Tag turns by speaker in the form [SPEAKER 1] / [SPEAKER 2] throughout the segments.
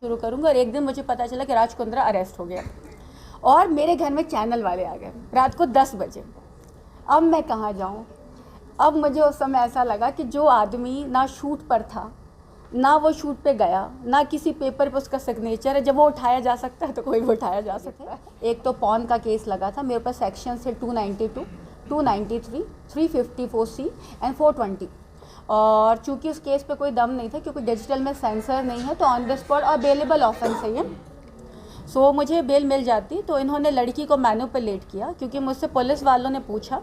[SPEAKER 1] शुरू करूँगा और एक दिन मुझे पता चला कि राज कुंद्रा अरेस्ट हो गया और मेरे घर में चैनल वाले आ गए रात को 10 बजे। अब मैं कहाँ जाऊँ? अब मुझे उस समय ऐसा लगा कि जो आदमी ना शूट पर था, ना वो शूट पे गया, ना किसी पेपर पे उसका सिग्नेचर है, जब वो उठाया जा सकता है तो कोई भी उठाया जा सकता है। एक तो पॉन का केस लगा था, मेरे पास सेक्शन थे 292, 293, 354C एंड 420। और चूंकि उस केस पे कोई दम नहीं था क्योंकि डिजिटल में सेंसर नहीं है तो ऑन द स्पॉट और बेलेबल ऑफेंस है ये। सो मुझे बेल मिल जाती तो इन्होंने लड़की को मैनिपुलेट किया क्योंकि मुझसे पुलिस वालों ने पूछा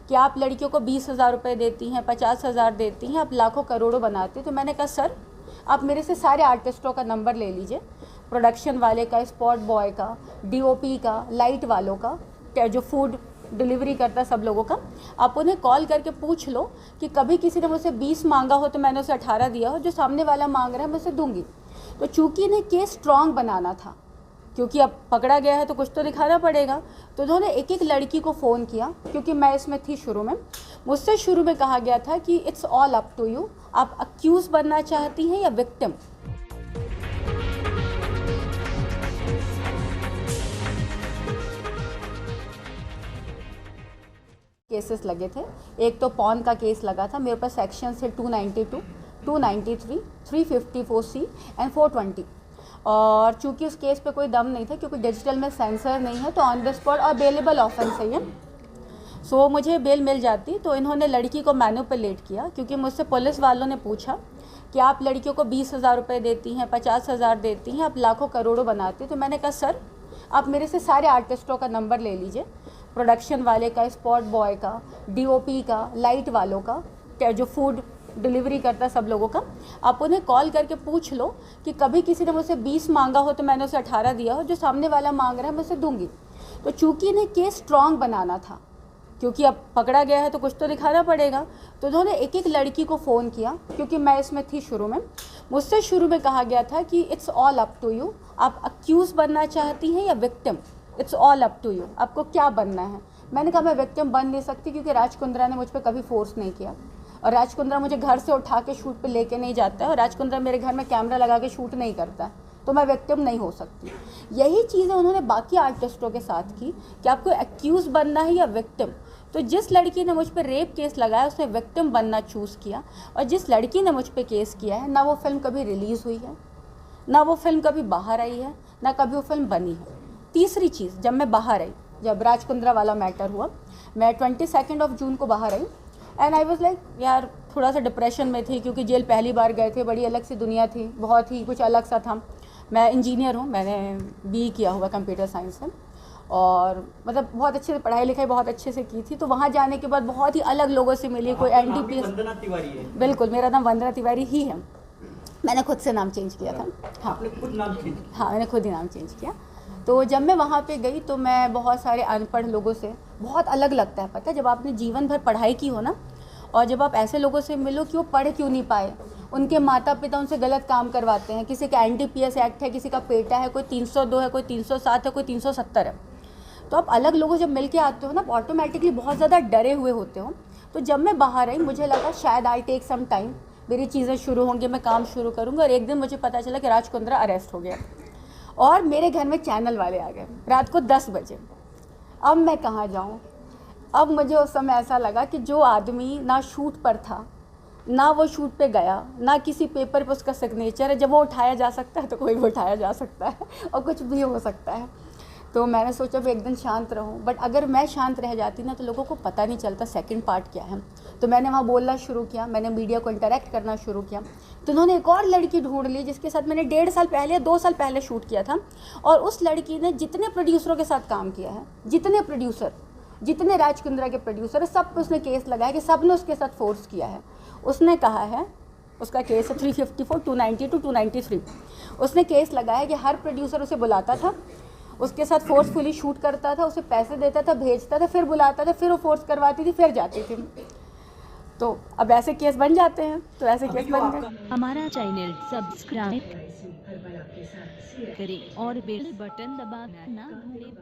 [SPEAKER 1] कि आप लड़कियों को 20,000 रुपये देती हैं, 50,000 देती हैं, आप लाखों करोड़ों बनाती। तो मैंने कहा सर आप मेरे से सारे आर्टिस्टों का नंबर ले लीजिए, प्रोडक्शन वाले का, स्पॉट बॉय का, डीओपी का, लाइट वालों का, जो फूड डिलीवरी करता है सब लोगों का, आप उन्हें कॉल करके पूछ लो कि कभी किसी ने मुझसे 20 मांगा हो तो मैंने उसे 18 दिया हो, जो सामने वाला मांग रहा है मैं उसे दूंगी। तो चूंकि इन्हें केस स्ट्रॉन्ग बनाना था क्योंकि अब पकड़ा गया है तो कुछ तो दिखाना पड़ेगा, तो उन्होंने एक एक लड़की को फ़ोन किया क्योंकि मैं इसमें थी शुरू में। मुझसे शुरू में कहा गया था कि it's all up to you, आप अक्यूज़ बनना चाहती हैं या विक्टिम। केसेस लगे थे, एक तो पॉन का केस लगा था, मेरे पास सेक्शन थे 292, 293, 354C एंड 420। और चूंकि उस केस पे कोई दम नहीं था क्योंकि डिजिटल में सेंसर नहीं है तो ऑन द स्पॉट और बेलेबल ऑफेंस है ये। सो मुझे बेल मिल जाती तो इन्होंने लड़की को मैनिपुलेट किया क्योंकि मुझसे पुलिस वालों ने पूछा कि आप लड़कियों को 20,000 रुपये देती हैं, 50,000 देती हैं, आप लाखों करोड़ों बनाती। तो मैंने कहा सर आप मेरे से सारे आर्टिस्टों का नंबर ले लीजिए, प्रोडक्शन वाले का, स्पॉट बॉय का, डीओपी का, लाइट वालों का, जो फूड डिलीवरी करता है सब लोगों का, आप उन्हें कॉल करके पूछ लो कि कभी किसी ने मुझसे 20 मांगा हो तो मैंने उसे 18 दिया हो, जो सामने वाला मांग रहा है मैं उसे दूंगी। तो चूंकि इन्हें केस स्ट्रॉन्ग बनाना था क्योंकि अब पकड़ा गया है तो कुछ तो दिखाना पड़ेगा, तो उन्होंने एक एक लड़की को फ़ोन किया क्योंकि मैं इसमें थी शुरू में। मुझसे शुरू में कहा गया था कि it's all up to you, आप अक्यूज़ बनना चाहती हैं या victim, it's all up to you, आपको क्या बनना है। मैंने कहा मैं विक्टिम बन नहीं सकती क्योंकि राज कुंद्रा ने मुझ पर कभी फोर्स नहीं किया और राज कुंद्रा मुझे घर से उठा के शूट पे लेके नहीं जाता है और राज कुंद्रा मेरे घर में कैमरा लगा के शूट नहीं करता है, तो मैं विक्टिम नहीं हो सकती। यही चीज़ें उन्होंने बाकी आर्टिस्टों के साथ की कि आपको एक्यूज़ बनना है या विक्टिम। तो जिस लड़की ने मुझ पर रेप केस लगाया उसने विक्टिम बनना चूज़ किया और जिस लड़की ने मुझ पर केस किया है ना वो फिल्म कभी रिलीज़ हुई है, ना वो फिल्म कभी बाहर आई है, ना कभी वो फिल्म बनी है। तीसरी चीज़, जब मैं बाहर आई, जब राज कुंद्रा वाला मैटर हुआ, मैं 22 जून को बाहर आई एंड आई वाज लाइक यार थोड़ा सा डिप्रेशन में थी क्योंकि जेल पहली बार गए थे, बड़ी अलग सी दुनिया थी, बहुत ही कुछ अलग सा था। मैं इंजीनियर हूँ, मैंने BE किया हुआ कंप्यूटर साइंस से और मतलब बहुत अच्छे से पढ़ाई लिखाई बहुत अच्छे से की थी। तो वहाँ जाने के बाद बहुत ही अलग लोगों से मिली, कोई NDPS। बिल्कुल, मेरा नाम वंदना तिवारी ही है, मैंने खुद से नाम चेंज किया था। हाँ हाँ, मैंने खुद ही नाम चेंज किया। तो जब मैं वहाँ पे गई तो मैं बहुत सारे अनपढ़ लोगों से, बहुत अलग लगता है पता है जब आपने जीवन भर पढ़ाई की हो ना और जब आप ऐसे लोगों से मिलो कि वो पढ़ क्यों नहीं पाए, उनके माता पिता उनसे गलत काम करवाते हैं, किसी का NDPS एक्ट है, किसी का पेटा है, कोई 302 है, कोई 307 है, कोई 370 है। तो आप अलग लोगों जब मिल के आते हो ना ऑटोमेटिकली बहुत ज़्यादा डरे हुए होते हो। तो जब मैं बाहर आई मुझे लगा शायद आई टेक सम टाइम, मेरी चीज़ें शुरू होंगी, मैं काम शुरू करूँगा और एक दिन मुझे पता चला कि राज कुंद्रा अरेस्ट हो गया और मेरे घर में चैनल वाले आ गए रात को 10 बजे। अब मैं कहाँ जाऊँ? अब मुझे उस समय ऐसा लगा कि जो आदमी ना शूट पर था, ना वो शूट पे गया, ना किसी पेपर पे उसका सिग्नेचर है, जब वो उठाया जा सकता है तो कोई भी उठाया जा सकता है और कुछ भी हो सकता है। तो मैंने सोचा भी एक दिन शांत रहूं, बट अगर मैं शांत रह जाती ना तो लोगों को पता नहीं चलता सेकंड पार्ट क्या है। तो मैंने वहाँ बोलना शुरू किया, मैंने मीडिया को इंटरेक्ट करना शुरू किया। तो उन्होंने एक और लड़की ढूंढ ली जिसके साथ मैंने 1.5 साल पहले या 2 साल पहले शूट किया था और उस लड़की ने जितने प्रोड्यूसरों के साथ काम किया है, जितने प्रोड्यूसर, जितने राज कुंद्रा के प्रोड्यूसर है, सब पे उसने केस लगाया कि सब ने उसके साथ फोर्स किया है। उसने कहा है, उसका केस है 354, 292, 293। उसने केस लगाया कि हर प्रोड्यूसर उसे बुलाता था, उसके साथ फोर्सफुली शूट करता था, उसे पैसे देता था, भेजता था, फिर बुलाता था, फिर वो फोर्स करवाती थी, फिर जाती थी। तो अब ऐसे केस बन जाते हैं, तो ऐसे केस बन गए।
[SPEAKER 2] हमारा चैनल सब्सक्राइब करें और बेल बटन दबाना ना भूलें।